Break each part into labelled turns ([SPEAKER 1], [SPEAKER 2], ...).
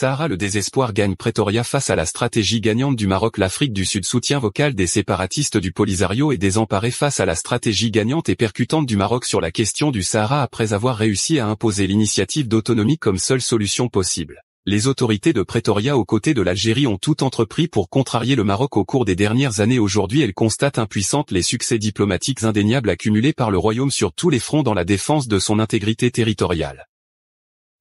[SPEAKER 1] Sahara, le désespoir gagne Pretoria face à la stratégie gagnante du Maroc. L'Afrique du Sud, soutien vocal des séparatistes du Polisario est désemparé face à la stratégie gagnante et percutante du Maroc sur la question du Sahara après avoir réussi à imposer l'initiative d'autonomie comme seule solution possible. Les autorités de Pretoria aux côtés de l'Algérie ont tout entrepris pour contrarier le Maroc au cours des dernières années. Aujourd'hui, elles constatent impuissantes les succès diplomatiques indéniables accumulés par le Royaume sur tous les fronts dans la défense de son intégrité territoriale.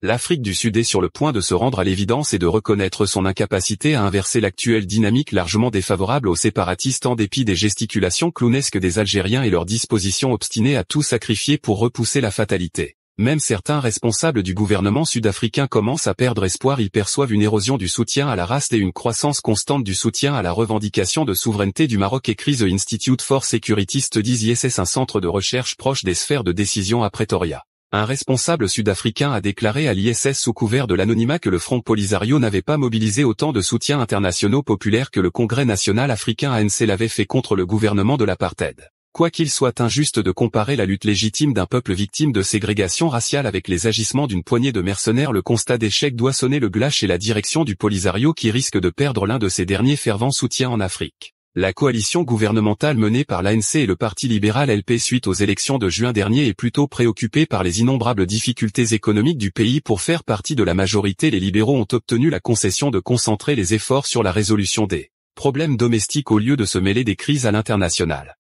[SPEAKER 1] L'Afrique du Sud est sur le point de se rendre à l'évidence et de reconnaître son incapacité à inverser l'actuelle dynamique largement défavorable aux séparatistes en dépit des gesticulations clownesques des Algériens et leur disposition obstinée à tout sacrifier pour repousser la fatalité. Même certains responsables du gouvernement sud-africain commencent à perdre espoir. Ils perçoivent une érosion du soutien à la race et une croissance constante du soutien à la revendication de souveraineté du Maroc, écrit The Institute for Security Studies ISS, un centre de recherche proche des sphères de décision à Pretoria. Un responsable sud-africain a déclaré à l'ISS sous couvert de l'anonymat que le Front Polisario n'avait pas mobilisé autant de soutiens internationaux populaires que le Congrès national africain ANC l'avait fait contre le gouvernement de l'apartheid. Quoiqu'il soit injuste de comparer la lutte légitime d'un peuple victime de ségrégation raciale avec les agissements d'une poignée de mercenaires, le constat d'échec doit sonner le glas chez la direction du Polisario qui risque de perdre l'un de ses derniers fervents soutiens en Afrique. La coalition gouvernementale menée par l'ANC et le Parti libéral LP suite aux élections de juin dernier est plutôt préoccupée par les innombrables difficultés économiques du pays. Pour faire partie de la majorité, les libéraux ont obtenu la concession de concentrer les efforts sur la résolution des problèmes domestiques au lieu de se mêler des crises à l'international.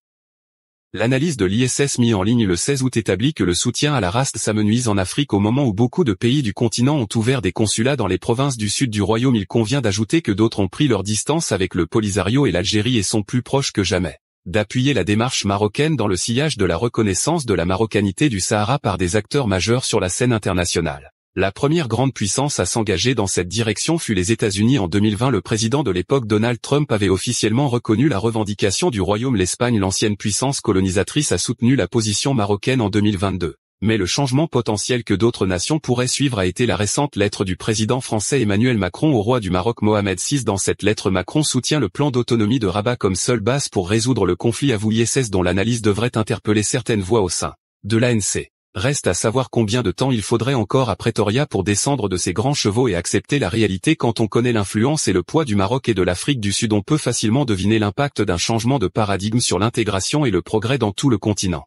[SPEAKER 1] L'analyse de l'ISS mis en ligne le 16 août établit que le soutien à la race s'amenuise en Afrique au moment où beaucoup de pays du continent ont ouvert des consulats dans les provinces du sud du royaume. Il convient d'ajouter que d'autres ont pris leur distance avec le Polisario et l'Algérie et sont plus proches que jamais d'appuyer la démarche marocaine dans le sillage de la reconnaissance de la marocanité du Sahara par des acteurs majeurs sur la scène internationale. La première grande puissance à s'engager dans cette direction fut les États-Unis en 2020. Le président de l'époque Donald Trump avait officiellement reconnu la revendication du royaume. L'Espagne, l'ancienne puissance colonisatrice, a soutenu la position marocaine en 2022. Mais le changement potentiel que d'autres nations pourraient suivre a été la récente lettre du président français Emmanuel Macron au roi du Maroc Mohamed VI. Dans cette lettre, Macron soutient le plan d'autonomie de Rabat comme seule base pour résoudre le conflit, avoue l'ISS, dont l'analyse devrait interpeller certaines voix au sein de l'ANC. Reste à savoir combien de temps il faudrait encore à Pretoria pour descendre de ses grands chevaux et accepter la réalité. Quand on connaît l'influence et le poids du Maroc et de l'Afrique du Sud, on peut facilement deviner l'impact d'un changement de paradigme sur l'intégration et le progrès dans tout le continent.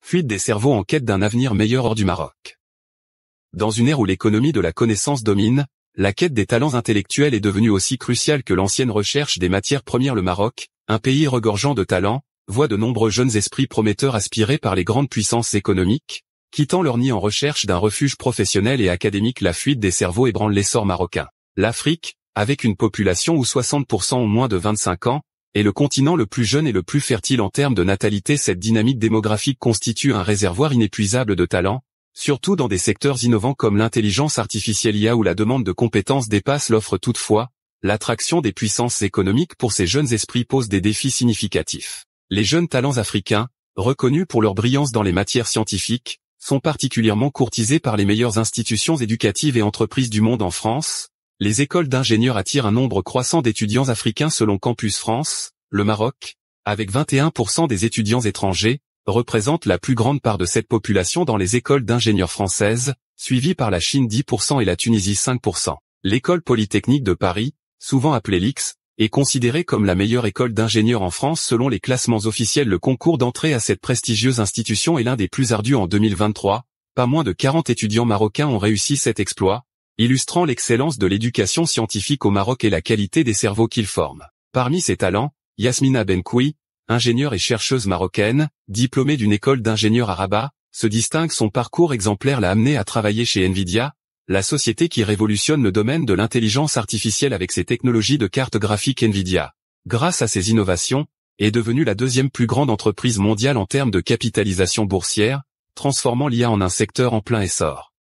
[SPEAKER 1] Fuite des cerveaux en quête d'un avenir meilleur hors du Maroc. Dans une ère où l'économie de la connaissance domine, la quête des talents intellectuels est devenue aussi cruciale que l'ancienne recherche des matières premières. Le Maroc, un pays regorgeant de talents, voit de nombreux jeunes esprits prometteurs aspirés par les grandes puissances économiques, quittant leur nid en recherche d'un refuge professionnel et académique. La fuite des cerveaux ébranle l'essor marocain. L'Afrique, avec une population où 60% ont moins de 25 ans, est le continent le plus jeune et le plus fertile en termes de natalité. Cette dynamique démographique constitue un réservoir inépuisable de talents, surtout dans des secteurs innovants comme l'intelligence artificielle IA où la demande de compétences dépasse l'offre. Toutefois, l'attraction des puissances économiques pour ces jeunes esprits pose des défis significatifs. Les jeunes talents africains, reconnus pour leur brillance dans les matières scientifiques, sont particulièrement courtisés par les meilleures institutions éducatives et entreprises du monde. En France, les écoles d'ingénieurs attirent un nombre croissant d'étudiants africains selon Campus France. Le Maroc, avec 21% des étudiants étrangers, représente la plus grande part de cette population dans les écoles d'ingénieurs françaises, suivie par la Chine 10% et la Tunisie 5%. L'école polytechnique de Paris, souvent appelée l'IX, est considérée comme la meilleure école d'ingénieurs en France selon les classements officiels. Le concours d'entrée à cette prestigieuse institution est l'un des plus ardus en 2023. Pas moins de 40 étudiants marocains ont réussi cet exploit, illustrant l'excellence de l'éducation scientifique au Maroc et la qualité des cerveaux qu'il forme. Parmi ces talents, Yasmina Benkoui, ingénieure et chercheuse marocaine, diplômée d'une école d'ingénieurs à Rabat, se distingue. Son parcours exemplaire l'a amenée à travailler chez Nvidia, la société qui révolutionne le domaine de l'intelligence artificielle avec ses technologies de carte graphique. Nvidia, grâce à ses innovations, est devenue la deuxième plus grande entreprise mondiale en termes de capitalisation boursière, transformant l'IA en un secteur en plein essor.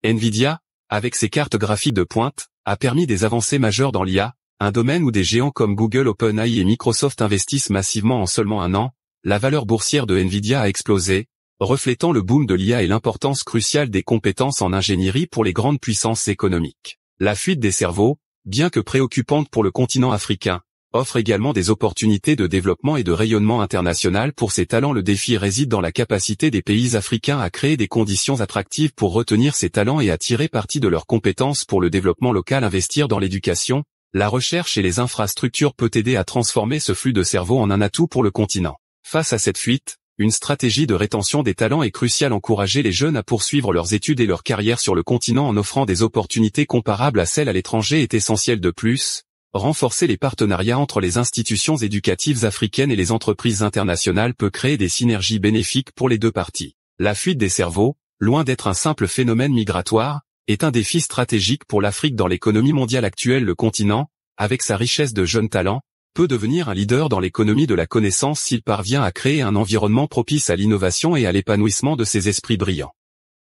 [SPEAKER 1] Nvidia, avec ses cartes graphiques de pointe, a permis des avancées majeures dans l'IA, un domaine où des géants comme Google, OpenAI et Microsoft investissent massivement. En seulement un an, la valeur boursière de Nvidia a explosé, reflétant le boom de l'IA et l'importance cruciale des compétences en ingénierie pour les grandes puissances économiques. La fuite des cerveaux, bien que préoccupante pour le continent africain, offre également des opportunités de développement et de rayonnement international pour ces talents. Le défi réside dans la capacité des pays africains à créer des conditions attractives pour retenir ces talents et à tirer parti de leurs compétences pour le développement local. Investir dans l'éducation, la recherche et les infrastructures peut aider à transformer ce flux de cerveau en un atout pour le continent. Face à cette fuite, une stratégie de rétention des talents est cruciale. Encourager les jeunes à poursuivre leurs études et leur carrière sur le continent en offrant des opportunités comparables à celles à l'étranger est essentiel. De plus, renforcer les partenariats entre les institutions éducatives africaines et les entreprises internationales peut créer des synergies bénéfiques pour les deux parties. La fuite des cerveaux, loin d'être un simple phénomène migratoire, est un défi stratégique pour l'Afrique dans l'économie mondiale actuelle. Le continent, avec sa richesse de jeunes talents, peut devenir un leader dans l'économie de la connaissance s'il parvient à créer un environnement propice à l'innovation et à l'épanouissement de ses esprits brillants.